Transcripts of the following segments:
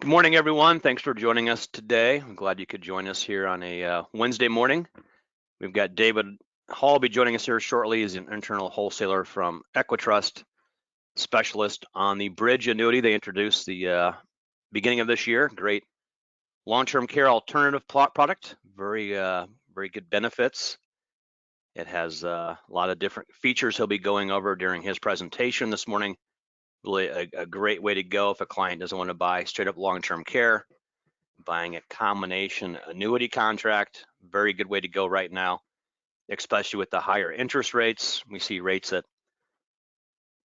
Good morning, everyone. Thanks for joining us today. I'm glad you could join us here on a Wednesday morning. We've got David Hall be joining us here shortly. He's an internal wholesaler from EquiTrust, specialist on the Bridge annuity they introduced the beginning of this year. Great long-term care alternative product. Very good benefits. It has a lot of different features he'll be going over during his presentation this morning. Really a great way to go if a client doesn't want to buy straight up long-term care. Buying a combination annuity contract, very good way to go right now, especially with the higher interest rates. We see rates at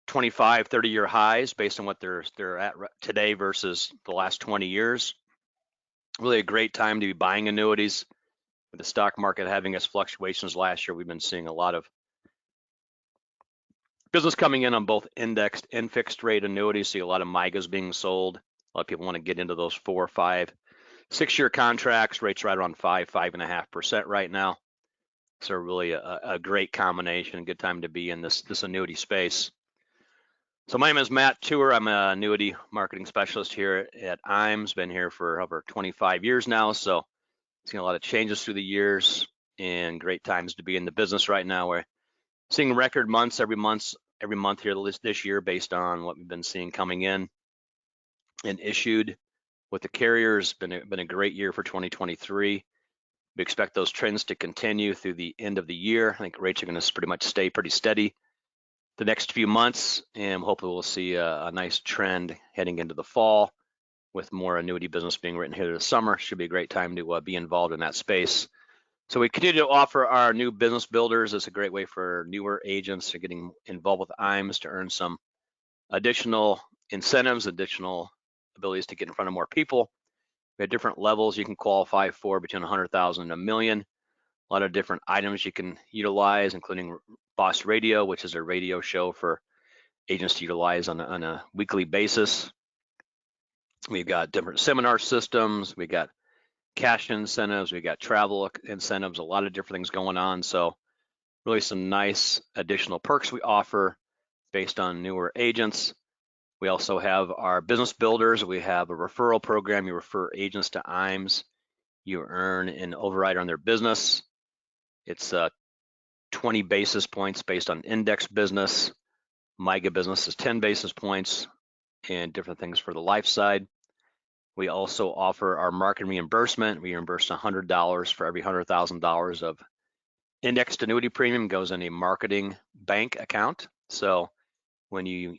25, 30-year highs based on what they're at today versus the last 20 years. Really a great time to be buying annuities. With the stock market having its fluctuations last year, we've been seeing a lot of business coming in on both indexed and fixed rate annuities. See a lot of MIGAs being sold. A lot of people want to get into those 4, 5, 6-year contracts. Rates right around 5.5% right now. So really a great combination, good time to be in this annuity space. So my name is Matt Tour. I'm an annuity marketing specialist here at IMES. Been here for over 25 years now. So seen a lot of changes through the years and great times to be in the business right now. We're seeing record months every month here this year based on what we've been seeing coming in and issued with the carriers. Been a great year for 2023. We expect those trends to continue through the end of the year. I think rates are going to pretty much stay pretty steady the next few months, and hopefully we'll see a nice trend heading into the fall with more annuity business being written here this summer. Should be a great time to be involved in that space. So we continue to offer our new business builders. It's a great way for newer agents to getting involved with IMES to earn some additional incentives, additional abilities to get in front of more people. We have different levels you can qualify for between 100,000 and $1 million. A lot of different items you can utilize, including Boss Radio, which is a radio show for agents to utilize on a weekly basis. We've got different seminar systems. We got cash incentives. We got travel incentives. A lot of different things going on. So really some nice additional perks we offer based on newer agents. We also have our business builders. We have a referral program. You refer agents to IMES. You earn an override on their business. It's 20 basis points based on index business. MIGA business is 10 basis points and different things for the life side. We also offer our market reimbursement. We reimburse $100 for every $100,000 of indexed annuity premium goes in a marketing bank account. So when you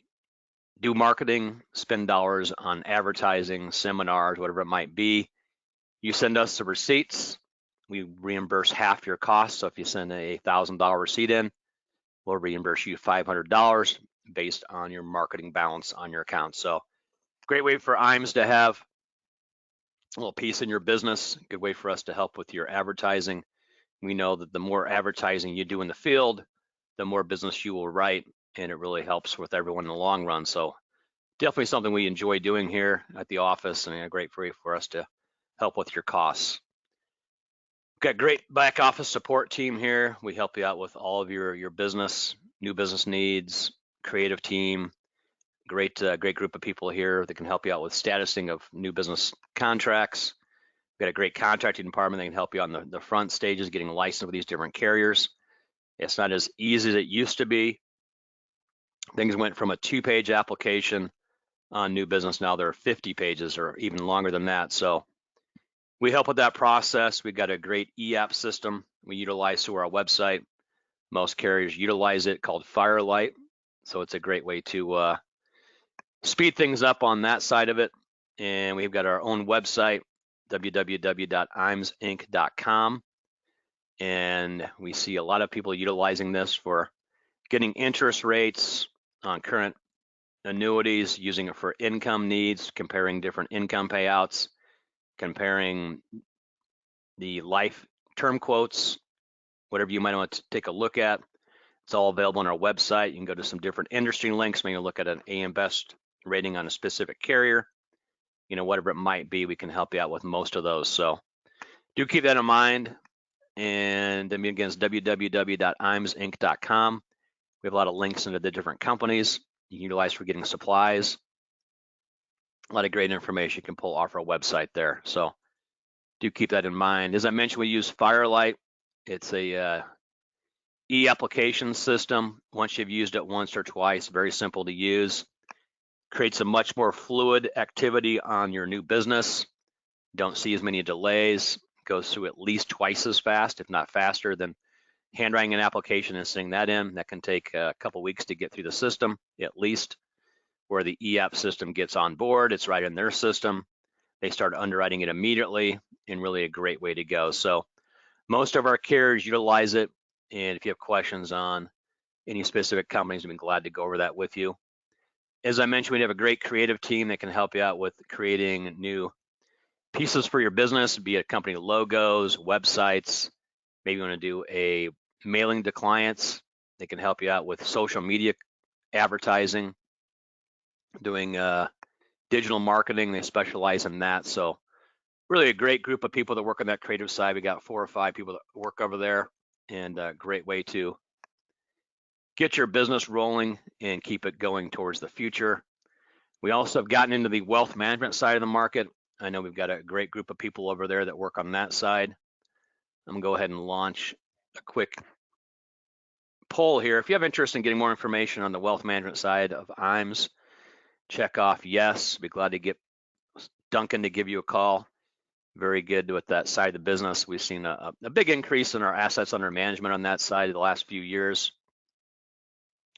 do marketing, spend dollars on advertising, seminars, whatever it might be, you send us the receipts. We reimburse half your cost. So if you send a $1,000 receipt in, we'll reimburse you $500 based on your marketing balance on your account. So great way for IMES to have a little piece in your business. Good way for us to help with your advertising. We know that the more advertising you do in the field, the more business you will write, and it really helps with everyone in the long run. So definitely something we enjoy doing here at the office, and a great way for us to help with your costs. We've got great back office support team here. We help you out with all of your business, new business needs, creative team. Great group of people here that can help you out with statusing of new business contracts. We've got a great contracting department that can help you on the front stages, getting licensed with these different carriers. It's not as easy as it used to be. Things went from a 2-page application on new business. Now there are 50 pages or even longer than that. So we help with that process. We've got a great e-app system we utilize through our website. Most carriers utilize it, called Firelight. So it's a great way to speed things up on that side of it. And we've got our own website, www.imesinc.com. And we see a lot of people utilizing this for getting interest rates on current annuities, using it for income needs, comparing different income payouts, comparing the life term quotes, whatever you might want to take a look at. It's all available on our website. You can go to some different industry links, maybe look at an AM Best rating on a specific carrier, whatever it might be, we can help you out with most of those. So do keep that in mind. And then again, it's www.imesinc.com. We have a lot of links into the different companies you can utilize for getting supplies. A lot of great information you can pull off our website there. So do keep that in mind. As I mentioned, we use Firelight. It's a e-application system. Once you've used it once or twice, very simple to use. Creates a much more fluid activity on your new business. Don't see as many delays. Goes through at least twice as fast, if not faster, than handwriting an application and sending that in. That can take a couple weeks to get through the system, at least. Where the e-app system gets on board, it's right in their system. They start underwriting it immediately, and really a great way to go. So most of our carriers utilize it, and if you have questions on any specific companies, we'd be glad to go over that with you. As I mentioned, we have a great creative team that can help you out with creating new pieces for your business, be it company logos, websites. Maybe you want to do a mailing to clients. They can help you out with social media advertising, doing digital marketing. They specialize in that. So really a great group of people that work on that creative side. We got 4 or 5 people that work over there, and a great way to get your business rolling and keep it going towards the future. We also have gotten into the wealth management side of the market. I know we've got a great group of people over there that work on that side. I'm gonna go ahead and launch a quick poll here. If you have interest in getting more information on the wealth management side of IMS, check off yes. Be glad to get Duncan to give you a call. Very good with that side of the business. We've seen a big increase in our assets under management on that side of the last few years.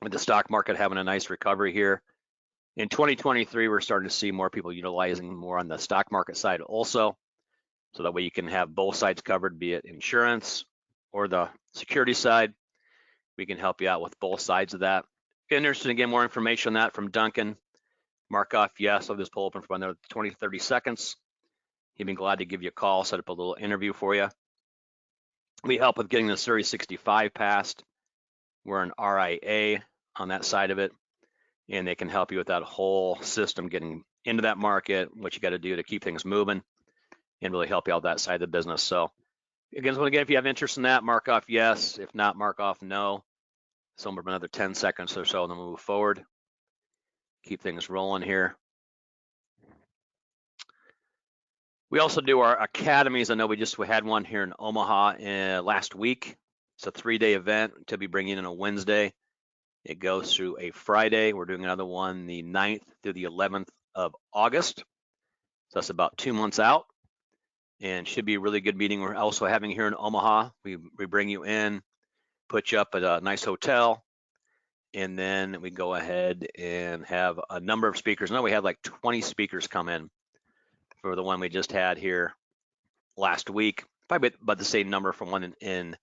With the stock market having a nice recovery here. In 2023, we're starting to see more people utilizing more on the stock market side also. So that way you can have both sides covered, be it insurance or the security side. We can help you out with both sides of that. If you're interested in getting more information on that from Duncan, mark off yes. I'll just pull open for another 20 to 30 seconds. He'd be glad to give you a call, set up a little interview for you. We help with getting the Series 65 passed. We're an RIA on that side of it, and they can help you with that whole system getting into that market, what you got to do to keep things moving, and really help you out that side of the business. So again, if you have interest in that, mark off yes. If not, mark off no. Somewhere another 10 seconds or so, and then we'll move forward. Keep things rolling here. We also do our academies. I know we had one here in Omaha last week. It's a 3-day event to be bringing in a Wednesday. It goes through a Friday. We're doing another one the 9th through the 11th of August. So that's about 2 months out, and should be a really good meeting. We're also having here in Omaha. We bring you in, put you up at a nice hotel, and then we go ahead and have a number of speakers. I know we had like 20 speakers come in for the one we just had here last week. Probably about the same number from one in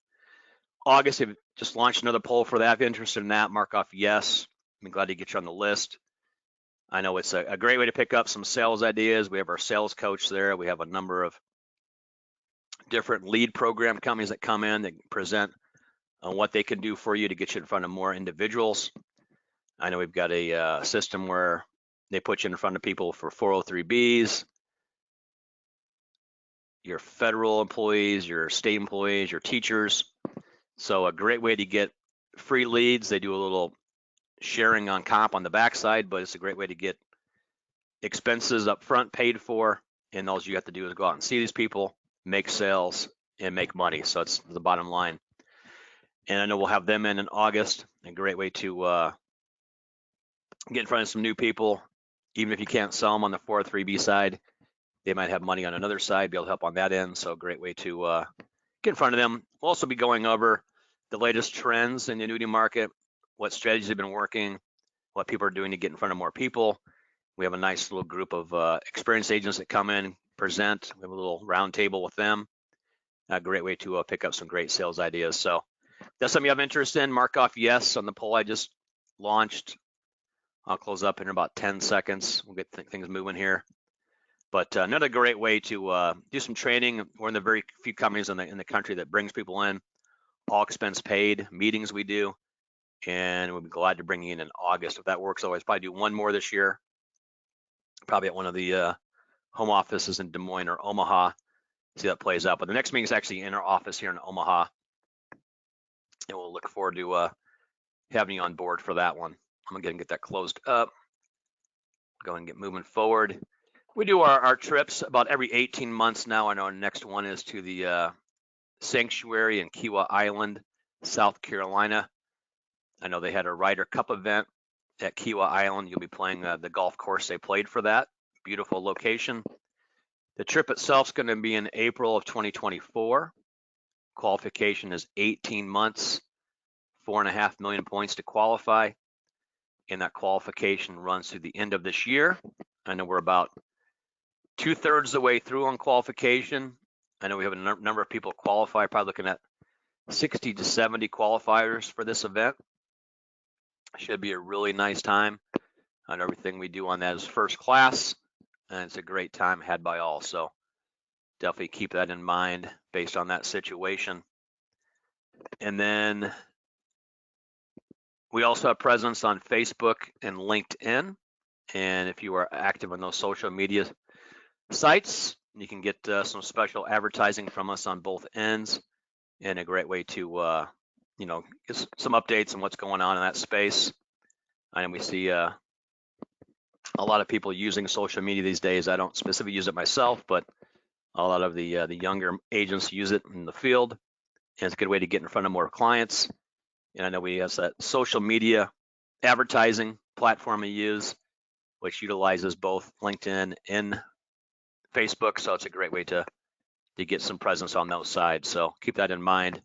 August. We've just launched another poll for that. If you're interested in that, mark off yes. I'm glad to get you on the list. I know it's a great way to pick up some sales ideas. We have our sales coach there. We have a number of different lead program companies that come in that present on what they can do for you to get you in front of more individuals. I know we've got a system where they put you in front of people for 403Bs, your federal employees, your state employees, your teachers. So a great way to get free leads. They do a little sharing on comp on the backside, but it's a great way to get expenses up front paid for, and all you have to do is go out and see these people, make sales, and make money. So it's the bottom line. And I know we'll have them in August. A great way to get in front of some new people. Even if you can't sell them on the 403B side, they might have money on another side, be able to help on that end. So a great way to get in front of them. We'll also be going over the latest trends in the annuity market, what strategies have been working, what people are doing to get in front of more people. We have a nice little group of experienced agents that come in, present. We have a little round table with them. A great way to pick up some great sales ideas. So that's something you have interest in. Mark off yes on the poll I just launched. I'll close up in about 10 seconds. We'll get things moving here. But another great way to do some training. We're in the very few companies in the country that brings people in, all expense paid meetings we do, and we'll be glad to bring you in August if that works. Otherwise, probably do one more this year, probably at one of the home offices in Des Moines or Omaha. See how that plays out. But the next meeting is actually in our office here in Omaha, and we'll look forward to having you on board for that one. I'm gonna get that closed up. Go ahead and get moving forward. We do our trips about every 18 months now. I know our next one is to the Sanctuary in Kiawah Island, South Carolina. I know they had a Ryder Cup event at Kiawah Island. You'll be playing the golf course they played for that. Beautiful location. The trip itself is going to be in April of 2024. Qualification is 18 months, 4.5 million points to qualify. And that qualification runs through the end of this year. I know we're about 2/3 of the way through on qualification. I know we have a number of people qualify, probably looking at 60 to 70 qualifiers for this event. Should be a really nice time. And everything we do on that is first class, and it's a great time had by all. So definitely keep that in mind based on that situation. And then we also have presence on Facebook and LinkedIn. And if you are active on those social media sites, you can get some special advertising from us on both ends, and a great way to get some updates on what's going on in that space. And we see a lot of people using social media these days. I don't specifically use it myself, but a lot of the younger agents use it in the field, and it's a good way to get in front of more clients. And I know we have that social media advertising platform we use, which utilizes both LinkedIn and Facebook. So it's a great way to get some presence on those sides. So keep that in mind.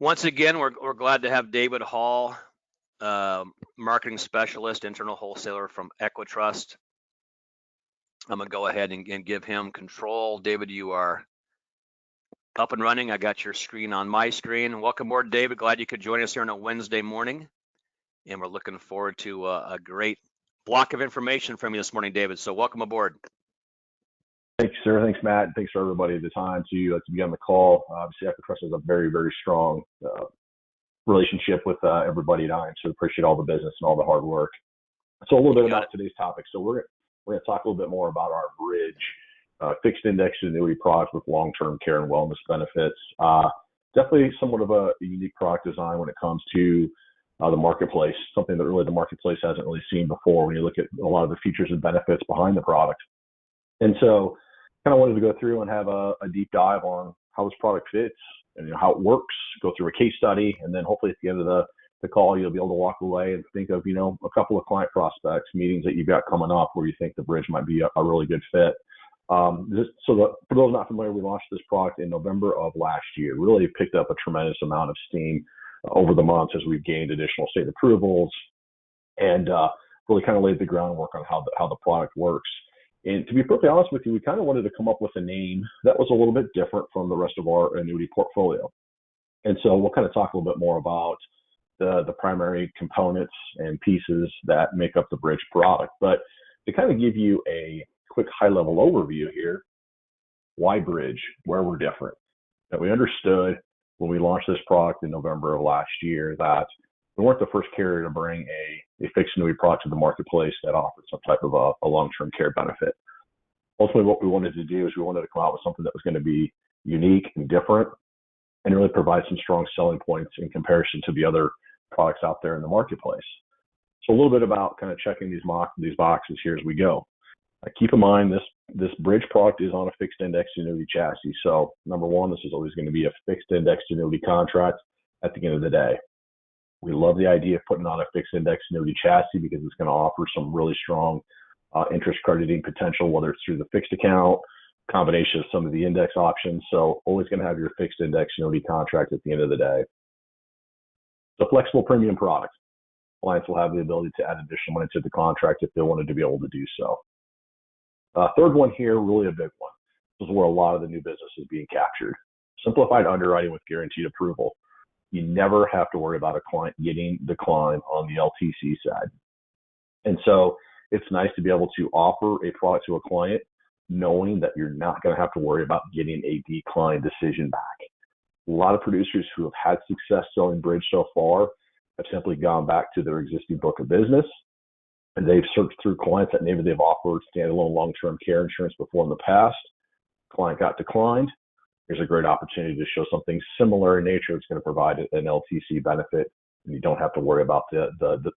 Once again, we're glad to have David Hall, marketing specialist, internal wholesaler from EquiTrust. I'm going to go ahead and give him control. David, you are up and running. I got your screen on my screen. Welcome aboard, David. Glad you could join us here on a Wednesday morning. And we're looking forward to a great block of information from you this morning, David. So welcome aboard. Thanks, sir. Thanks, Matt. And thanks for everybody at the time to be on the call. Obviously, EquiTrust has a very, very strong relationship with everybody at IAM, so appreciate all the business and all the hard work. So a little bit about today's topic. So we're going to talk a little bit more about our Bridge fixed index annuity product with long-term care and wellness benefits. Definitely somewhat of a unique product design when it comes to the marketplace, something that really the marketplace hasn't really seen before when you look at a lot of the features and benefits behind the product. And so kind of wanted to go through and have a deep dive on how this product fits and how it works, go through a case study, and then hopefully at the end of the call, you'll be able to walk away and think of, a couple of client prospects, meetings that you've got coming up where you think the Bridge might be a really good fit. For those not familiar, we launched this product in November of last year. Really picked up a tremendous amount of steam over the months as we've gained additional state approvals and really kind of laid the groundwork on how the product works. And to be perfectly honest with you, we kind of wanted to come up with a name that was a little bit different from the rest of our annuity portfolio. And so we'll kind of talk a little bit more about the primary components and pieces that make up the Bridge product. But to kind of give you a quick high-level overview here, why Bridge, where we're different. That we understood when we launched this product in November of last year that we weren't the first carrier to bring a fixed annuity product to the marketplace that offered some type of a long-term care benefit. Ultimately, what we wanted to do is we wanted to come out with something that was going to be unique and different and really provide some strong selling points in comparison to the other products out there in the marketplace. So a little bit about kind of checking these boxes here as we go. Keep in mind this Bridge product is on a fixed index annuity chassis. So number one, this is always going to be a fixed index annuity contract at the end of the day. We love the idea of putting on a fixed index annuity chassis because it's going to offer some really strong interest crediting potential, whether it's through the fixed account, combination of some of the index options. So always going to have your fixed index annuity contract at the end of the day. It's a flexible premium product. Clients will have the ability to add additional money to the contract if they wanted to be able to do so. Third one here, really a big one. This is where a lot of the new business is being captured. Simplified underwriting with guaranteed approval. You never have to worry about a client getting declined on the LTC side. And so it's nice to be able to offer a product to a client knowing that you're not going to have to worry about getting a decline decision back. A lot of producers who have had success selling Bridge so far have simply gone back to their existing book of business and they've searched through clients that maybe they've offered standalone long-term care insurance before in the past. Client got declined. Here's a great opportunity to show something similar in nature. It's going to provide an LTC benefit, and you don't have to worry about the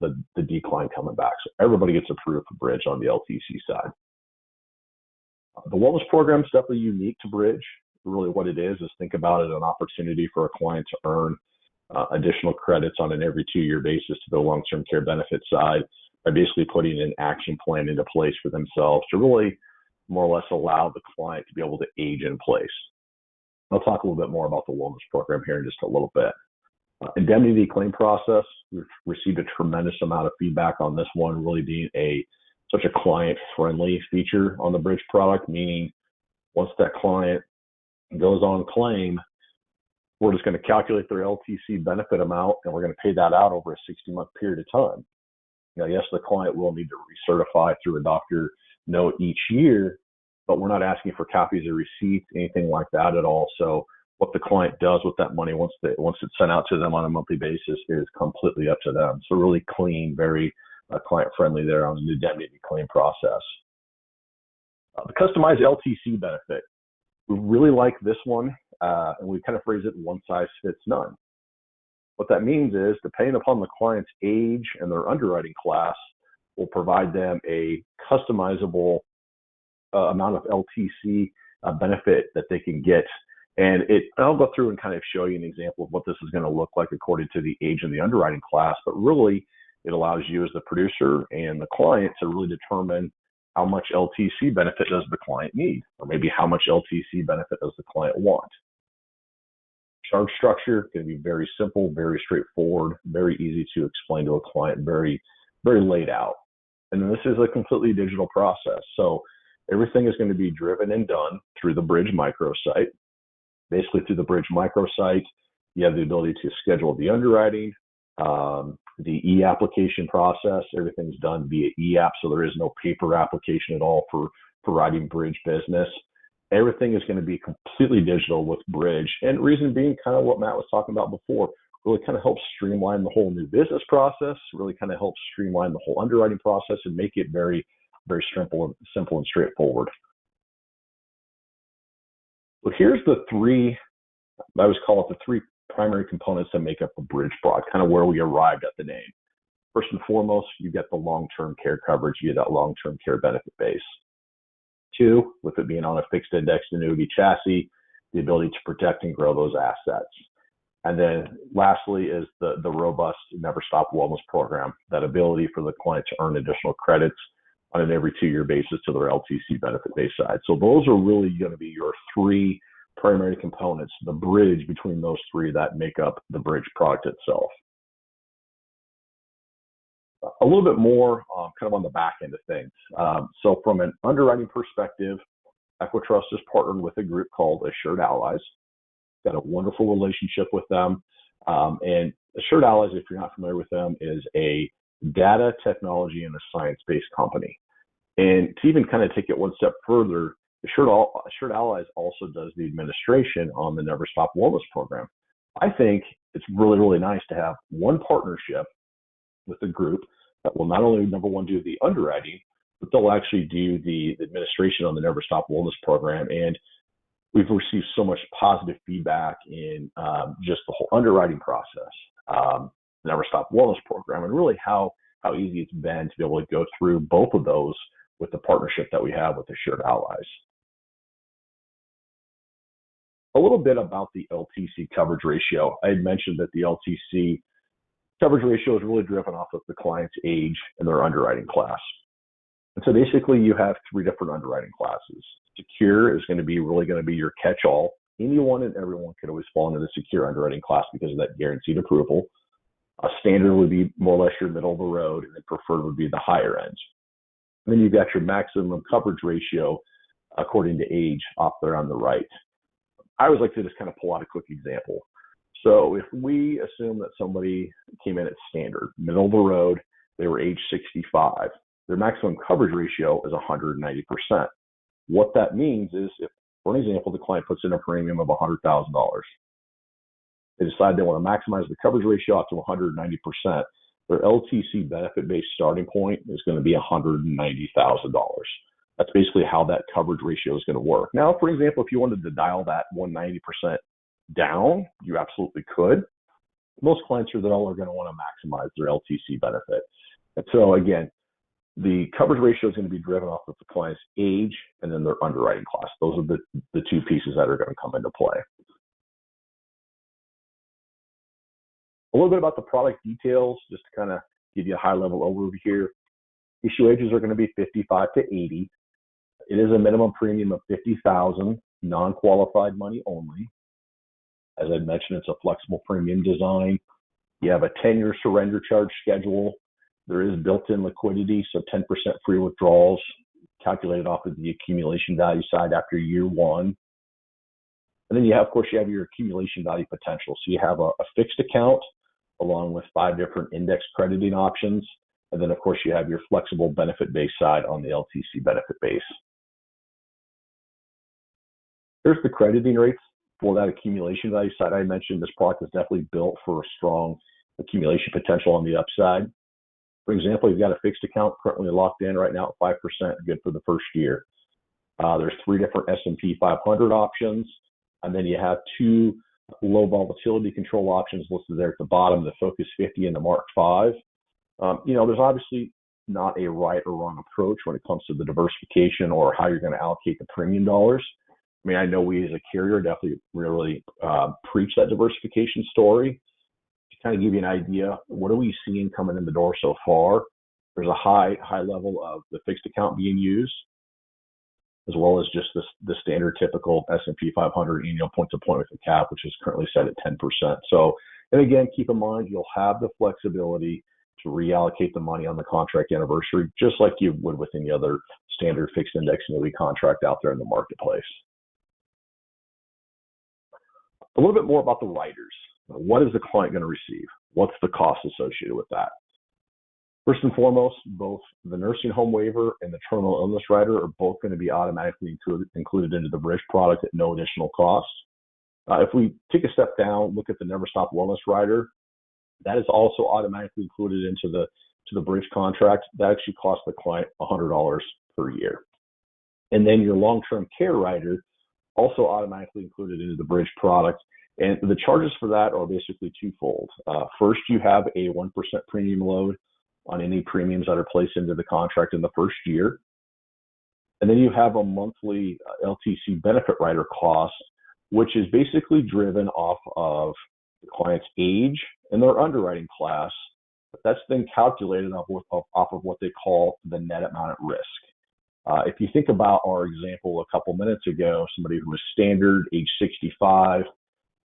decline coming back. So everybody gets approved for Bridge on the LTC side. The wellness program is definitely unique to Bridge. Really what it is think about it as an opportunity for a client to earn additional credits on an every 2-year basis to their long-term care benefit side by basically putting an action plan into place for themselves to really more or less allow the client to be able to age in place. I'll talk a little bit more about the wellness program here in just a little bit. Indemnity claim process, we've received a tremendous amount of feedback on this one, really being such a client-friendly feature on the Bridge product, meaning once that client goes on claim, we're just going to calculate their LTC benefit amount, and we're going to pay that out over a 60-month period of time. Now, yes, the client will need to recertify through a doctor note each year, but we're not asking for copies of receipts, anything like that at all. So what the client does with that money once it's sent out to them on a monthly basis is completely up to them. So really clean, very client-friendly there on the indemnity claim process. The customized LTC benefit. We really like this one, and we kind of phrase it one size fits none. What that means is, depending upon the client's age and their underwriting class, will provide them a customizable amount of LTC benefit that they can get. And I'll go through and kind of show you an example of what this is going to look like according to the age and the underwriting class, but really it allows you as the producer and the client to really determine how much LTC benefit does the client need, or maybe how much LTC benefit does the client want. Charge structure can be very simple, very straightforward, very easy to explain to a client, very, very laid out. And this is a completely digital process. So everything is going to be driven and done through the Bridge MICROSITE. Basically, through the Bridge MICROSITE, you have the ability to schedule the underwriting, the e-application process. Everything's done via e-app, so there is no paper application at all for writing Bridge business. Everything is going to be completely digital with Bridge, and reason being kind of what Matt was talking about before, really kind of helps streamline the whole new business process, really kind of helps streamline the whole underwriting process and make it very, very simple and straightforward. So here's the three, I always call it the three primary components that make up the Bridge product, kind of where we arrived at the name. First and foremost, you get the long-term care coverage, you get that long-term care benefit base. Two, with it being on a fixed indexed annuity chassis, the ability to protect and grow those assets. And then lastly is the robust Never Stop Wellness program, that ability for the client to earn additional credits on an every 2-year basis to their LTC benefit base side. So those are really going to be your three primary components, the bridge between those three that make up the Bridge product itself. A little bit more kind of on the back end of things. So from an underwriting perspective, EquiTrust is partnered with a group called Assured Allies. Got a wonderful relationship with them. And Assured Allies, if you're not familiar with them, is a data, technology, and a science-based company. And to even kind of take it one step further, Assured Allies also does the administration on the Never Stop Wellness program. I think it's really, really nice to have one partnership with a group that will not only, number one, do the underwriting, but they'll actually do the administration on the Never Stop Wellness program. And we've received so much positive feedback in just the whole underwriting process, the Never Stop Wellness program, and really how easy it's been to be able to go through both of those with the partnership that we have with Assured Allies. A little bit about the LTC coverage ratio. I had mentioned that the LTC coverage ratio is really driven off of the client's age and their underwriting class. And so basically you have three different underwriting classes. Secure is going to be your catch-all. Anyone and everyone could always fall into the secure underwriting class because of that guaranteed approval. A standard would be more or less your middle of the road, and then preferred would be the higher end. And then you've got your maximum coverage ratio according to age off there on the right. I always like to just kind of pull out a quick example. So if we assume that somebody came in at standard, middle of the road, they were age 65, their maximum coverage ratio is 190%. What that means is, if, for an example, the client puts in a premium of $100,000, they decide they want to maximize the coverage ratio out to 190%, their LTC benefit-based starting point is going to be $190,000. That's basically how that coverage ratio is going to work. Now, for example, if you wanted to dial that 190% down, you absolutely could. Most clients are going to want to maximize their LTC benefit. And so again, The coverage ratio is going to be driven off of the client's age and then their underwriting costs. Those are the two pieces that are going to come into play. A little bit about the product details, just to kind of give you a high-level overview here. Issue ages are going to be 55 to 80. It is a minimum premium of $50,000, non-qualified money only. As I mentioned, it's a flexible premium design. You have a 10-year surrender charge schedule. There is built-in liquidity, so 10% free withdrawals calculated off of the accumulation value side after year one. And then of course, you have your accumulation value potential. So you have a fixed account along with 5 different index crediting options. And then of course, you have your flexible benefit base side on the LTC benefit base. Here's the crediting rates for that accumulation value side. I mentioned this product is definitely built for a strong accumulation potential on the upside. For example, you've got a fixed account currently locked in right now at 5%, good for the first year. There's 3 different S&P 500 options, and then you have 2 low volatility control options listed there at the bottom, the Focus 50 and the Mark 5. There's obviously not a right or wrong approach when it comes to the diversification or how you're going to allocate the premium dollars. I mean, I know we as a carrier definitely really preach that diversification story. To kind of give you an idea, what are we seeing coming in the door so far? There's a high level of the fixed account being used, as well as just the standard typical S&P 500 annual point to point with the cap, which is currently set at 10%. So, and again, keep in mind, you'll have the flexibility to reallocate the money on the contract anniversary, just like you would with any other standard fixed index annuity contract out there in the marketplace. A little bit more about the riders. What is the client going to receive? What's the cost associated with that? First and foremost, both the nursing home waiver and the terminal illness rider are both going to be automatically included into the Bridge product at no additional cost. If we take a step down, look at the Never Stop Wellness rider, that is also automatically included into the Bridge contract. That actually costs the client $100 per year. And then your long-term care rider, also automatically included into the Bridge product. And the charges for that are basically twofold. First, you have a 1% premium load on any premiums that are placed into the contract in the first year. And then you have a monthly LTC benefit rider cost, which is basically driven off of the client's age and their underwriting class. That's then calculated off of what they call the net amount at risk. If you think about our example a couple minutes ago, somebody who was standard, age 65,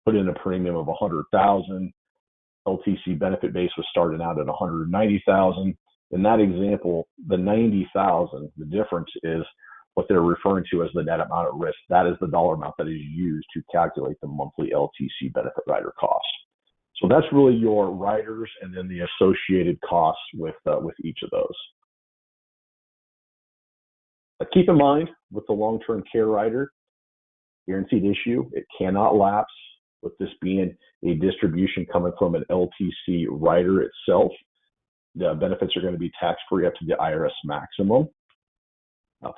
put in a premium of $100,000, LTC benefit base was starting out at $190,000. In that example, the $90,000, the difference is what they're referring to as the net amount at risk. That is the dollar amount that is used to calculate the monthly LTC benefit rider cost. So that's really your riders and then the associated costs with each of those. Keep in mind, with the long-term care rider, guaranteed issue, it cannot lapse. With this being a distribution coming from an LTC rider itself, the benefits are going to be tax-free up to the IRS maximum.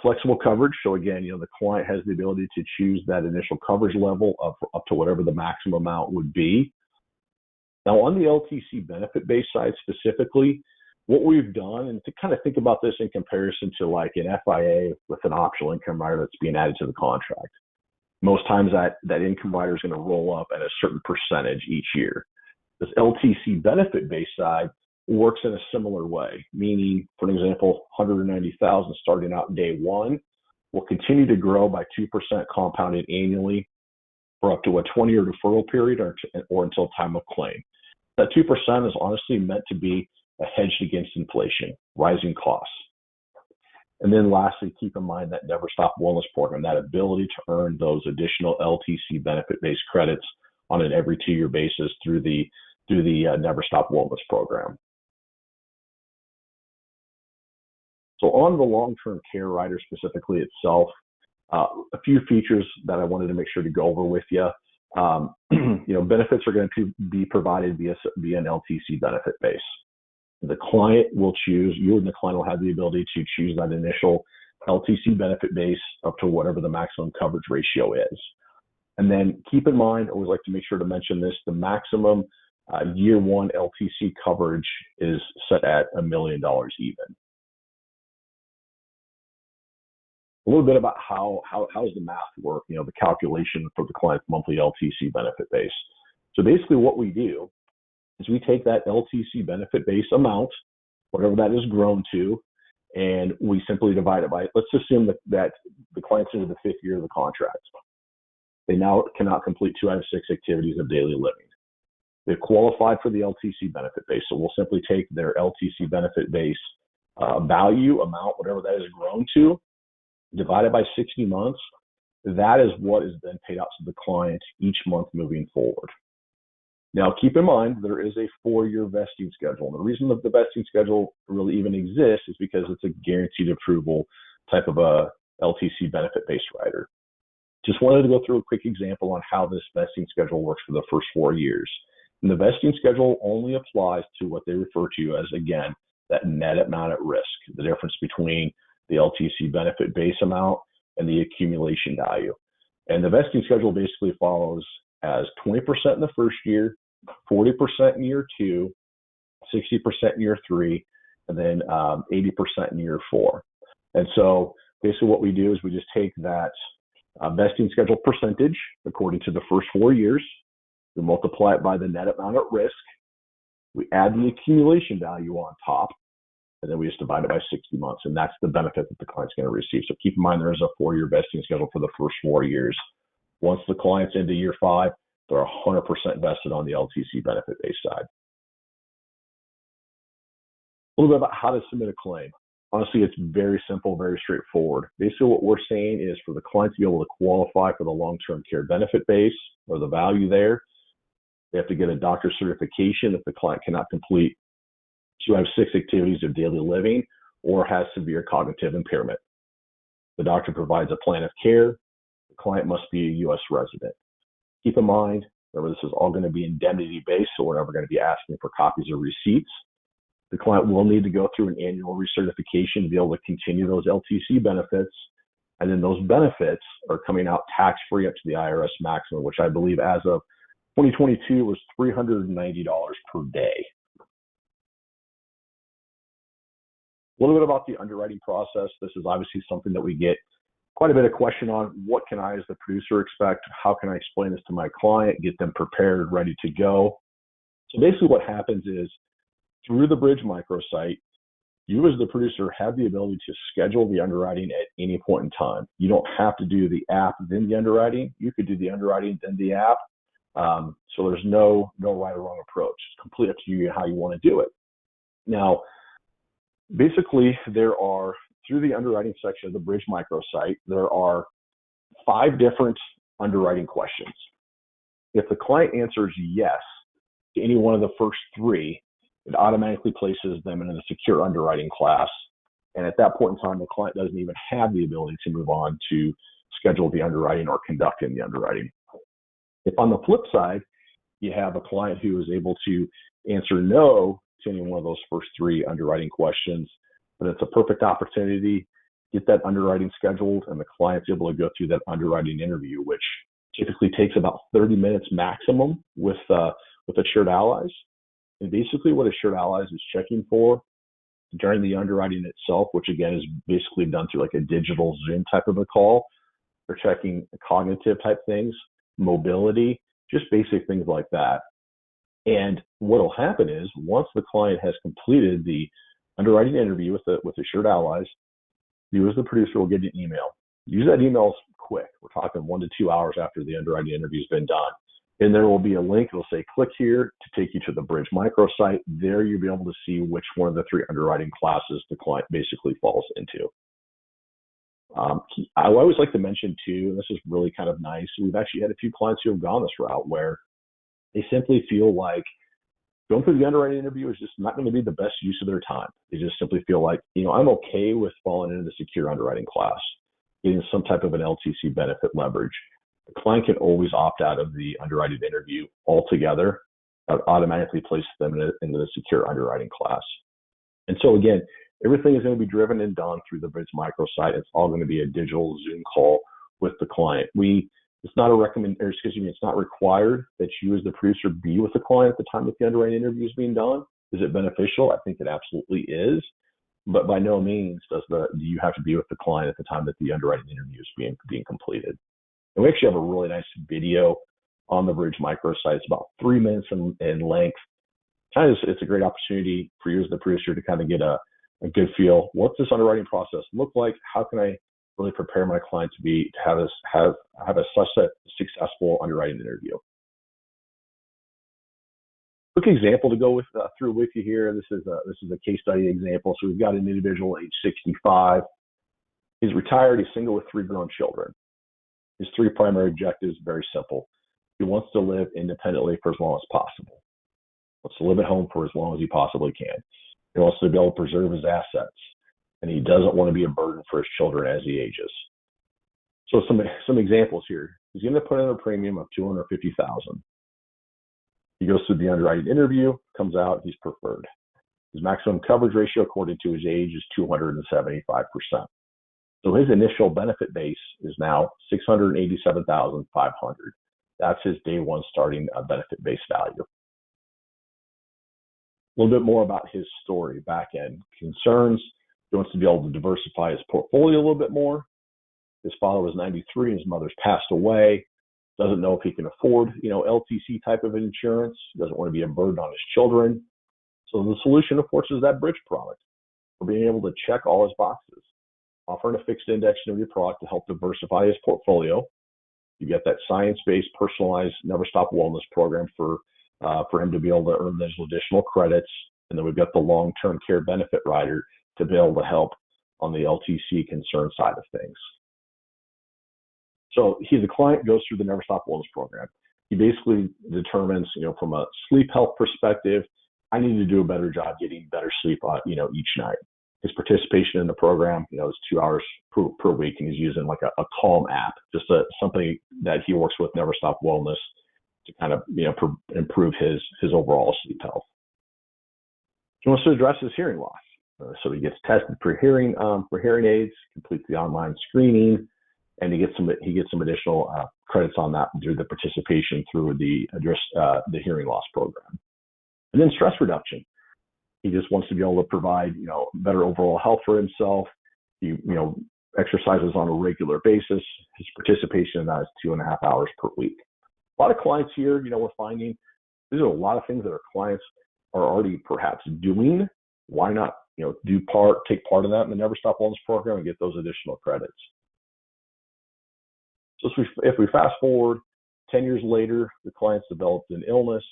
Flexible coverage, so again, the client has the ability to choose that initial coverage level up to whatever the maximum amount would be. Now, on the LTC benefit base side specifically, what we've done, and to kind of think about this in comparison to like an FIA with an optional income rider that's being added to the contract. Most times that income rider is going to roll up at a certain percentage each year. This LTC benefit base side works in a similar way, meaning, for an example, $190,000 starting out day one will continue to grow by 2% compounded annually for up to a 20-year deferral period or until time of claim. That 2% is honestly meant to be a hedge against inflation, rising costs. And then lastly, keep in mind that Never Stop Wellness program, that ability to earn those additional LTC benefit-based credits on an every 2-year basis through the Never Stop Wellness program. So on the long-term care rider specifically itself, a few features that I wanted to make sure to go over with you. Benefits are going to be provided via an LTC benefit base. The client will choose, you and the client will have the ability to choose that initial LTC benefit base up to whatever the maximum coverage ratio is. And then keep in mind, I always like to make sure to mention this, the maximum year one LTC coverage is set at $1 million even. A little bit about how does the math work, the calculation for the client's monthly LTC benefit base. So basically what we do is we take that LTC benefit base amount, whatever that is grown to, and we simply divide it by, let's assume that the client's into the 5th year of the contract. They now cannot complete 2 out of 6 activities of daily living. They've qualified for the LTC benefit base. So we'll simply take their LTC benefit base value, amount, whatever that is grown to, divided by 60 months. That is what is then paid out to the client each month moving forward. Now, keep in mind, there is a 4-year vesting schedule. And the reason that the vesting schedule really even exists is because it's a guaranteed approval type of a LTC benefit-based rider. Just wanted to go through a quick example on how this vesting schedule works for the first 4 years. And the vesting schedule only applies to what they refer to as, again, that net amount at risk, the difference between the LTC benefit base amount and the accumulation value. And the vesting schedule basically follows as 20% in the first year, 40% in year 2, 60% in year 3, and then 80% in year 4. And so basically what we do is we just take that vesting schedule percentage according to the first 4 years, we multiply it by the net amount at risk, we add the accumulation value on top, and then we just divide it by 60 months, and that's the benefit that the client's going to receive. So keep in mind there is a 4-year vesting schedule for the first 4 years. Once the client's into year 5, they're 100% vested on the LTC benefit-based side. A little bit about how to submit a claim. Honestly, it's very simple, very straightforward. Basically, what we're saying is for the client to be able to qualify for the long-term care benefit base or the value there, they have to get a doctor's certification if the client cannot complete 2 out of 6 activities of daily living or has severe cognitive impairment. The doctor provides a plan of care. The client must be a U.S. resident. Keep in mind, remember, this is all going to be indemnity-based, so we're never going to be asking for copies or receipts. The client will need to go through an annual recertification to be able to continue those LTC benefits. And then those benefits are coming out tax-free up to the IRS maximum, which I believe as of 2022 was $390 per day. A little bit about the underwriting process. This is obviously something that we get quite a bit of question on. What can I as the producer expect? How can I explain this to my client, get them prepared, ready to go? So basically what happens is through the Bridge MICROSITE, you as the producer have the ability to schedule the underwriting at any point in time. You don't have to do the app, then the underwriting. You could do the underwriting, then the app. So there's no right or wrong approach. It's completely up to you how you want to do it. Now, basically, there are, through the underwriting section of the Bridge MICROSITE, there are 5 different underwriting questions. If the client answers yes to any one of the first 3, it automatically places them in a secure underwriting class. And at that point in time, the client doesn't even have the ability to move on to schedule the underwriting or conducting the underwriting. If on the flip side, you have a client who is able to answer no to any one of those first 3 underwriting questions, then it's a perfect opportunity, get that underwriting scheduled, and the client's able to go through that underwriting interview, which typically takes about 30 minutes maximum with Assured Allies. And basically what Assured Allies is checking for during the underwriting itself, which again is basically done through like a digital Zoom type of a call, they're checking cognitive type things, mobility, just basic things like that. And what will happen is once the client has completed the underwriting interview with Assured Allies, you as the producer will get an email. Use that email quick. We're talking 1 to 2 hours after the underwriting interview has been done. And there will be a link. It'll say, click here to take you to the Bridge MICROSITE. There you'll be able to see which one of the 3 underwriting classes the client basically falls into. I always like to mention too, and this is really kind of nice, we've actually had a few clients who have gone this route where they simply feel like going through the underwriting interview is just not going to be the best use of their time. They just simply feel like, I'm okay with falling into the secure underwriting class, getting some type of an LTC benefit leverage. The client can always opt out of the underwriting interview altogether. That automatically places them into the secure underwriting class. And so again, everything is going to be driven and done through the Bridge MICROSITE. It's all going to be a digital Zoom call with the client. It's not required that you as the producer be with the client at the time that the underwriting interview is being done. Is it beneficial? I think it absolutely is. but by no means do you have to be with the client at the time that the underwriting interview is being completed. And we actually have a really nice video on the Bridge MicroSite. It's about 3 minutes in length. It's a great opportunity for you as the producer to kind of get a good feel. What's this underwriting process look like? How can I really prepare my client to have a successful underwriting interview? Quick example to go through with you here. This is a case study example. So we've got an individual age 65. He's retired. He's single with 3 grown children. His 3 primary objectives are very simple. He wants to live independently for as long as possible. He wants to live at home for as long as he possibly can. He wants to be able to preserve his assets, and he doesn't want to be a burden for his children as he ages. So some examples here. He's going to put in a premium of $250,000. He goes through the underwriting interview, comes out, he's preferred. His maximum coverage ratio according to his age is 275%. So his initial benefit base is now $687,500. That's his day one starting benefit base value. A little bit more about his story, back end concerns. He wants to be able to diversify his portfolio a little bit more. His father was 93 and his mother's passed away. Doesn't know if he can afford, LTC type of insurance. Doesn't want to be a burden on his children. So the solution, of course, is that bridge product. For being able to check all his boxes. Offering a fixed index annuity product to help diversify his portfolio. You get that science-based, personalized, never stop wellness program for him to be able to earn those additional credits. And then we've got the long-term care benefit rider to be able to help on the LTC concern side of things. So the client goes through the Never Stop Wellness program. He basically determines, from a sleep health perspective, I need to do a better job getting better sleep, each night. His participation in the program, is 2 hours per week, and he's using like a Calm app, just something that he works with Never Stop Wellness to kind of, improve his overall sleep health. He wants to address his hearing loss. So he gets tested for hearing aids, completes the online screening, and he gets some additional credits on that due to the participation through the hearing loss program. And then stress reduction. He just wants to be able to provide, better overall health for himself. He, exercises on a regular basis. His participation in that is 2.5 hours per week. A lot of clients here, we're finding these are a lot of things that our clients are already perhaps doing. Why not, take part in that in the Never Stop Wellness program and get those additional credits? So if we fast forward 10 years later, the client's developed an illness.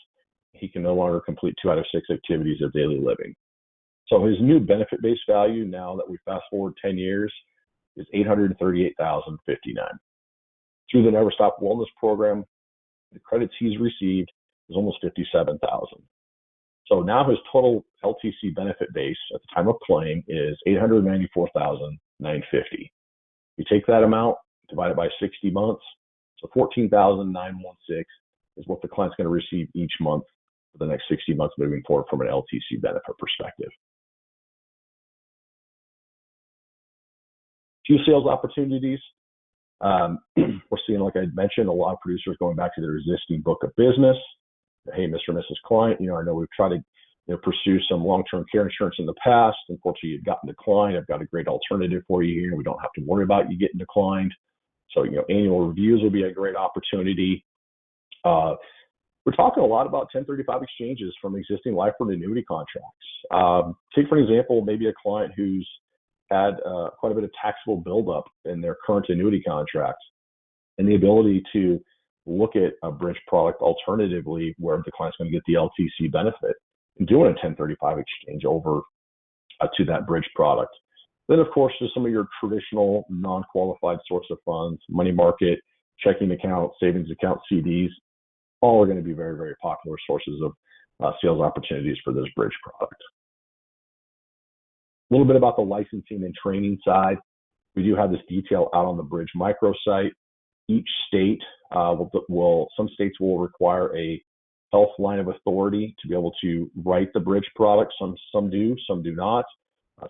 He can no longer complete 2 out of 6 activities of daily living. So his new benefit base value, now that we fast forward 10 years, is $838,059. Through the Never Stop Wellness program, the credits he's received is almost $57,000. So now his total LTC benefit base at the time of claim is $894,950. You take that amount, divide it by 60 months, so $14,916 is what the client's going to receive each month for the next 60 months moving forward from an LTC benefit perspective. Few sales opportunities. We're seeing, like I mentioned, a lot of producers going back to their existing book of business. Hey, Mr. and Mrs. Client, I know we've tried to pursue some long-term care insurance in the past. Unfortunately, you've gotten declined. I've got a great alternative for you here. We don't have to worry about you getting declined. So, annual reviews will be a great opportunity. We're talking a lot about 1035 exchanges from existing life or annuity contracts. Take, for example, maybe a client who's had quite a bit of taxable buildup in their current annuity contracts, and the ability to look at a bridge product alternatively where the client's going to get the LTC benefit and doing a 1035 exchange over to that bridge product. Then, of course, there's some of your traditional non-qualified source of funds, money market, checking account, savings account, CDs, all are going to be very, very popular sources of sales opportunities for this bridge product. A little bit about the licensing and training side. We do have this detail out on the Bridge MicroSite. Each state some states will require a health line of authority to be able to write the bridge product. Some do, some do not.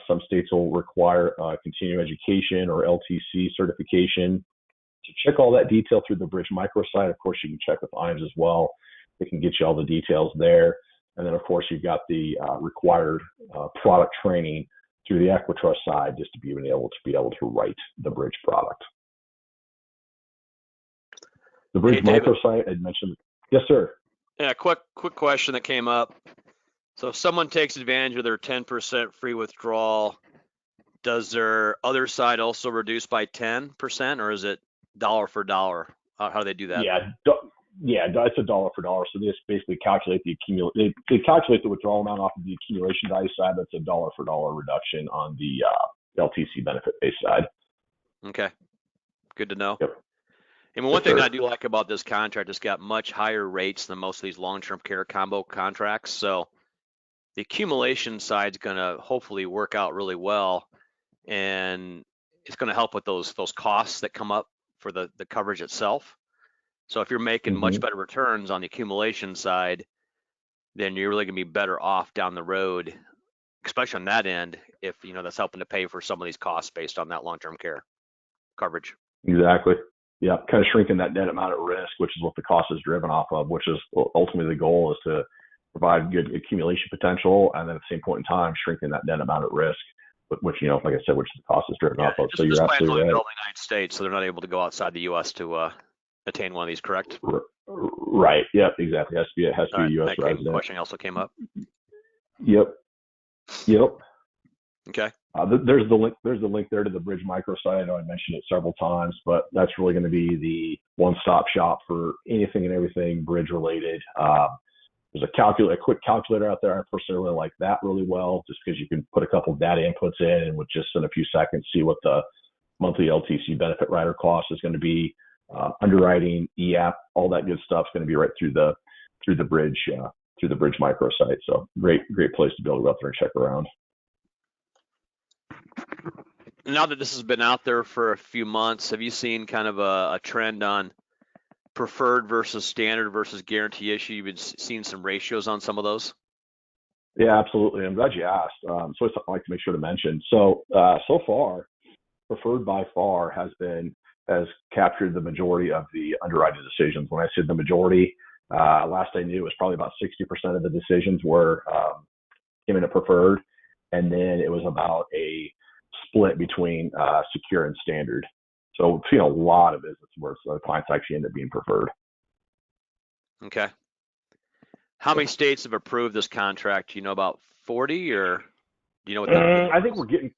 Some states will require continuing education or LTC certification. To check all that detail through the Bridge MicroSite, of course, you can check with IAMS as well. They can get you all the details there. And then, of course, you've got the required product training through the EquiTrust side just to be able to write the Bridge product. The Bridge Hey, David. MICROSITE, I'd mentioned. Yes, sir. Yeah, quick question that came up. So if someone takes advantage of their 10% free withdrawal, does their other side also reduce by 10%, or is it dollar for dollar? How do they do that? Yeah, it's a dollar for dollar. So they just basically calculate they calculate the withdrawal amount off of the accumulation value side. That's a dollar for dollar reduction on the LTC benefit base side. Okay, good to know. Yep. And one thing I do like about this contract, it's got much higher rates than most of these long-term care combo contracts. So the accumulation side is going to hopefully work out really well, and it's going to help with those costs that come up for the coverage itself. So if you're making much better returns on the accumulation side, then you're really going to be better off down the road, especially on that end, if that's helping to pay for some of these costs based on that long-term care coverage. Exactly. Yeah, kind of shrinking that net amount at risk, which is what the cost is driven off of, which is ultimately the goal is to provide good accumulation potential, and then at the same point in time, shrinking that net amount at risk, which, like I said, which the cost is driven off of. So you're absolutely right. In the United States, so they're not able to go outside the U.S. to attain one of these, correct? Right. Yep. Exactly. It has to be a U.S. resident. Question also came up. Yep. Okay. There's the link. There's the link there to the Bridge MicroSite. I know I mentioned it several times, but that's really going to be the one-stop shop for anything and everything Bridge related. There's a quick calculator out there. I personally really like that really well, just because you can put a couple of data inputs in and with just in a few seconds see what the monthly LTC benefit rider cost is going to be. Underwriting, EAP, all that good stuff is going to be right through the Bridge MicroSite. So great place to be able to go out there and check around. Now that this has been out there for a few months, have you seen kind of a trend on preferred versus standard versus guarantee issue? You've been seeing some ratios on some of those? Yeah, absolutely. I'm glad you asked. So it's something I'd like to make sure to mention. So far, preferred by far has captured the majority of the underwriting decisions. When I said the majority, last I knew it was probably about 60% of the decisions came in a preferred, and then it was about a split between secure and standard. So we've seen a lot of visits where the clients actually end up being preferred. Okay. How many states have approved this contract? Do you know about 40, or do you know what I think we're getting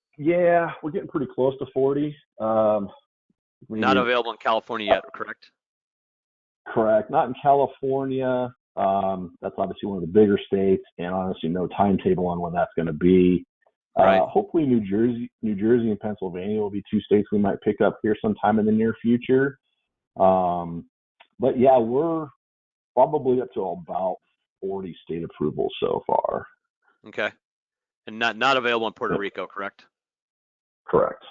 pretty close to 40. Not available in California yet, correct? Correct. Not in California. That's obviously one of the bigger states, and honestly, no timetable on when that's going to be. Right. Hopefully, New Jersey and Pennsylvania will be two states we might pick up here sometime in the near future. But yeah, we're probably up to about 40 state approvals so far. Okay. And not available in Puerto Rico, correct? Correct.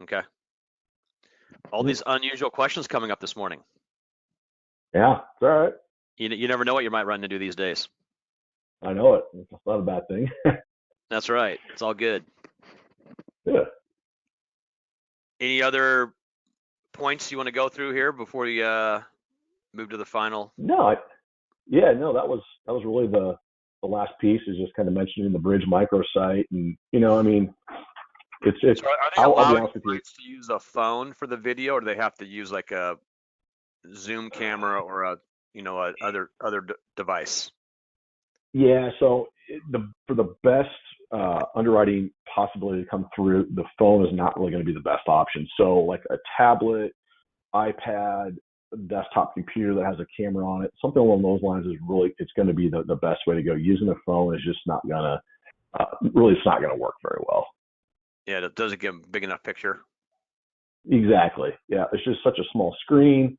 Okay. All these unusual questions coming up this morning. Yeah, it's all right. You never know what you might run into these days. I know it. It's not a bad thing. That's right. It's all good. Yeah. Any other points you want to go through here before you move to the final? No, that was really the last piece, is just kind of mentioning the Bridge MicroSite, and it's. So are they allowing clients to use a phone for the video, or do they have to use like a Zoom camera or a other device? Yeah, so for the best underwriting possibility to come through, the phone is not really going to be the best option. So like a tablet, iPad, desktop computer that has a camera on it, something along those lines it's going to be the best way to go. Using a phone is just not going to it's not going to work very well. Yeah, it doesn't give a big enough picture. Exactly. Yeah, it's just such a small screen,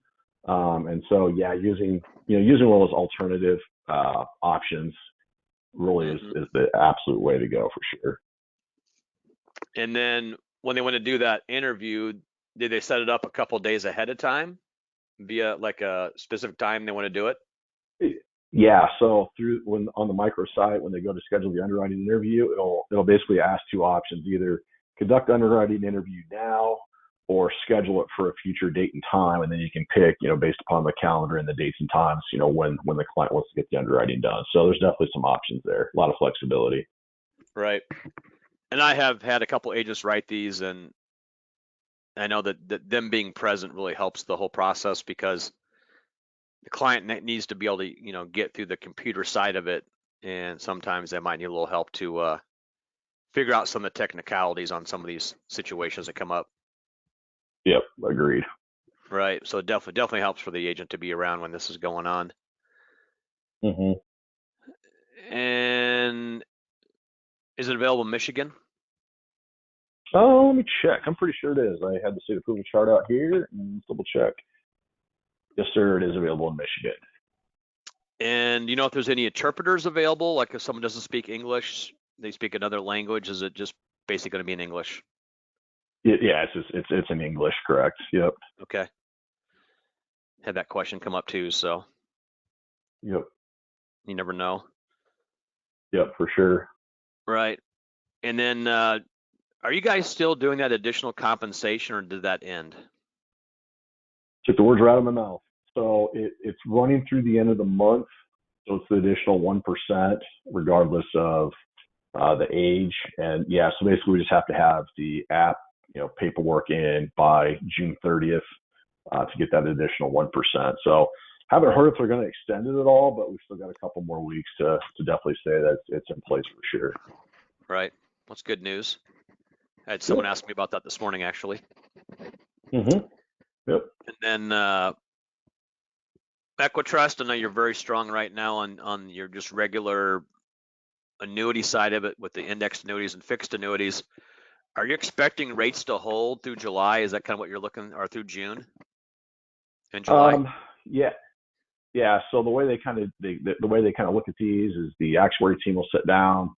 and so yeah, using one of those alternative options really is the absolute way to go for sure. And then when they want to do that interview, did they set it up a couple of days ahead of time via like a specific time they want to do it? Yeah, so on the MicroSite, when they go to schedule the underwriting interview, it'll basically ask two options: either conduct underwriting interview now, or schedule it for a future date and time, and then you can pick, based upon the calendar and the dates and times, when the client wants to get the underwriting done. So there's definitely some options there, a lot of flexibility. Right. And I have had a couple agents write these, and I know that them being present really helps the whole process because the client needs to be able to, get through the computer side of it, and sometimes they might need a little help to figure out some of the technicalities on some of these situations that come up. Yep, agreed. Right. So it definitely helps for the agent to be around when this is going on. Hmm. And is it available in Michigan? Oh, let me check. I'm pretty sure it is. I had the state approval chart out here and double check. Yes, sir. It is available in Michigan. And you know if there's any interpreters available? Like if someone doesn't speak English, they speak another language, is it just basically going to be in English? Yeah, it's in English, correct? Yep. Okay. Had that question come up too, so Yep. you never know. Yep, for sure. Right. And then are you guys still doing that additional compensation or did that end? Took the words right out of my mouth. So it's running through the end of the month. So it's the additional 1%, regardless of the age. And yeah, so basically we just have to have the app, paperwork in by June 30th to get that additional 1%. So haven't heard if they're going to extend it at all, but we've still got a couple more weeks to definitely say that it's in place for sure. Right. That's good news. I had someone Yep. ask me about that this morning, actually. Mm-hmm. Yep. And then EquiTrust, I know you're very strong right now on your just regular annuity side of it with the indexed annuities and fixed annuities. Are you expecting rates to hold through July? Is that kind of what you're looking, or through June and July? Yeah. Yeah. So the way they kind of the way they kind of look at these is the actuary team will sit down.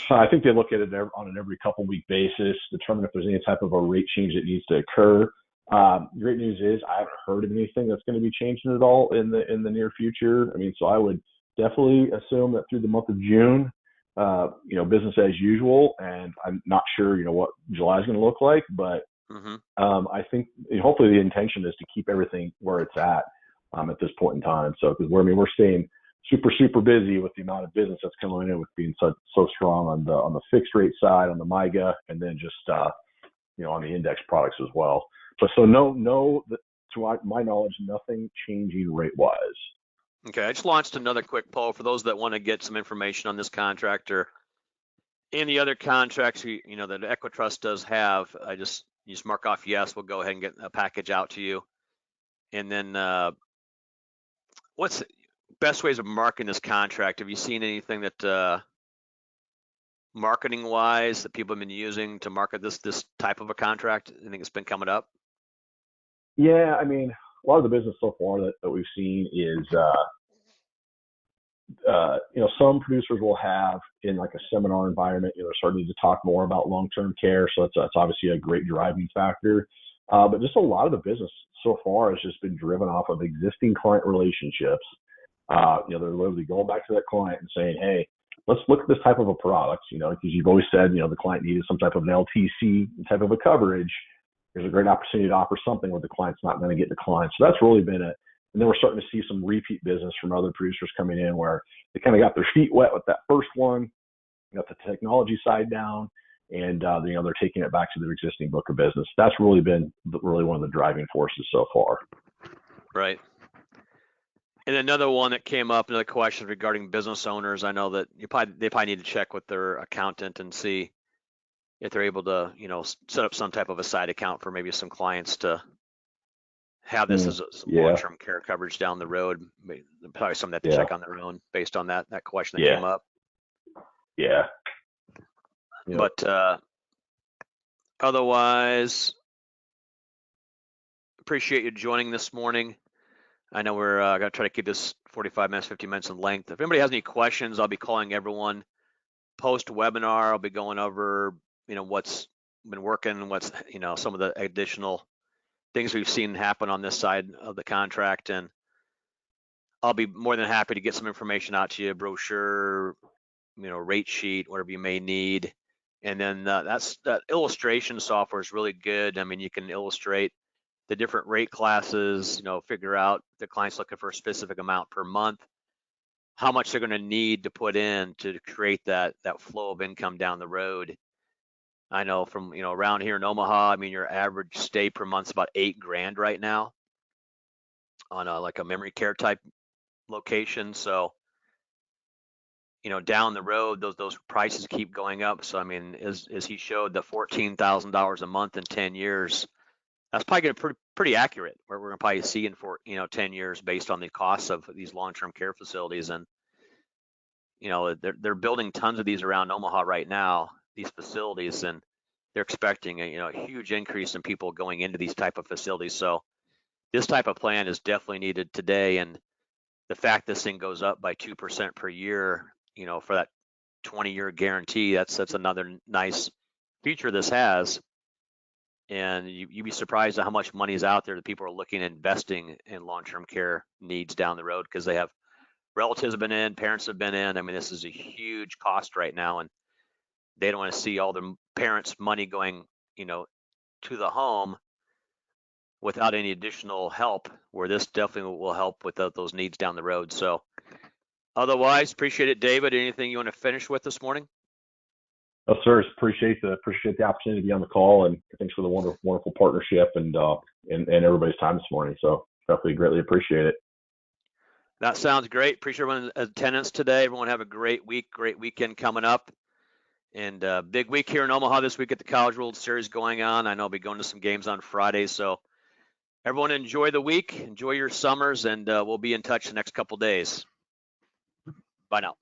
I think they look at it on an every couple week basis, determine if there's any type of a rate change that needs to occur. Great news is I haven't heard of anything that's going to be changing at all in the near future. I mean, so I would definitely assume that through the month of June, business as usual. And I'm not sure, what July is going to look like, but Mm-hmm. I think hopefully the intention is to keep everything where it's at this point in time. So because we're staying super busy with the amount of business that's coming in with being so strong on the fixed rate side, on the MIGA, and then just on the index products as well. But so no, to my knowledge, nothing changing rate wise. Okay, I just launched another quick poll for those that want to get some information on this contract or any other contracts that EquiTrust does have. You just mark off yes. We'll go ahead and get a package out to you. And then what's the best ways of marketing this contract? Have you seen anything that marketing wise that people have been using to market this type of a contract? I think it's been coming up. Yeah, I mean, a lot of the business so far that we've seen is some producers will have in like a seminar environment, they're starting to talk more about long-term care. So that's obviously a great driving factor. But just a lot of the business so far has just been driven off of existing client relationships. They're literally going back to that client and saying, hey, let's look at this type of a product, because you've always said, the client needed some type of an LTC type of a coverage. There's a great opportunity to offer something where the client's not going to get declined. So that's really been it. And then we're starting to see some repeat business from other producers coming in where they kind of got their feet wet with that first one, got the technology side down, and they're taking it back to their existing book of business. That's really been one of the driving forces so far. Right. And another one that came up, another question regarding business owners. I know that they probably need to check with their accountant and see if they're able to, set up some type of a side account for maybe some clients to have this as some Yeah, long-term care coverage down the road. Probably something they have to yeah, check on their own based on that question that yeah, came up. yeah. Yep. But otherwise, appreciate you joining this morning. I know we're going to try to keep this 45 minutes, 50 minutes in length. If anybody has any questions, I'll be calling everyone post-webinar. I'll be going over, what's been working, what's, some of the additional things we've seen happen on this side of the contract. And I'll be more than happy to get some information out to you, brochure, rate sheet, whatever you may need. And then that illustration software is really good. I mean, you can illustrate the different rate classes, figure out the client's looking for a specific amount per month. how much they're going to need to put in to create that flow of income down the road. I know from, around here in Omaha, I mean, your average stay per month's about $8,000 right now on like a memory care type location. So, down the road, those prices keep going up. So, I mean, as he showed, the $14,000 a month in 10 years, that's probably going to be pretty accurate. Where we're going to probably see in 10 years based on the costs of these long-term care facilities. And they're building tons of these around Omaha right now, these facilities, and they're expecting a huge increase in people going into these type of facilities. So this type of plan is definitely needed today. And the fact this thing goes up by 2% per year, for that 20-year guarantee, that's another nice feature this has. And you'd be surprised at how much money is out there that people are looking at investing in long-term care needs down the road, because they have relatives have been in, parents have been in. I mean, this is a huge cost right now, and they don't want to see all the parents' money going, to the home without any additional help, where this definitely will help with those needs down the road. So otherwise, appreciate it, David. Anything you want to finish with this morning? Oh, sir, appreciate the opportunity to be on the call, and thanks for the wonderful partnership and everybody's time this morning. So definitely greatly appreciate it. That sounds great. Appreciate everyone's attendance today. Everyone have a great week, great weekend coming up. And big week here in Omaha this week at the College World Series going on. I know I'll be going to some games on Friday. So everyone enjoy the week, enjoy your summers, and we'll be in touch the next couple days. Bye now.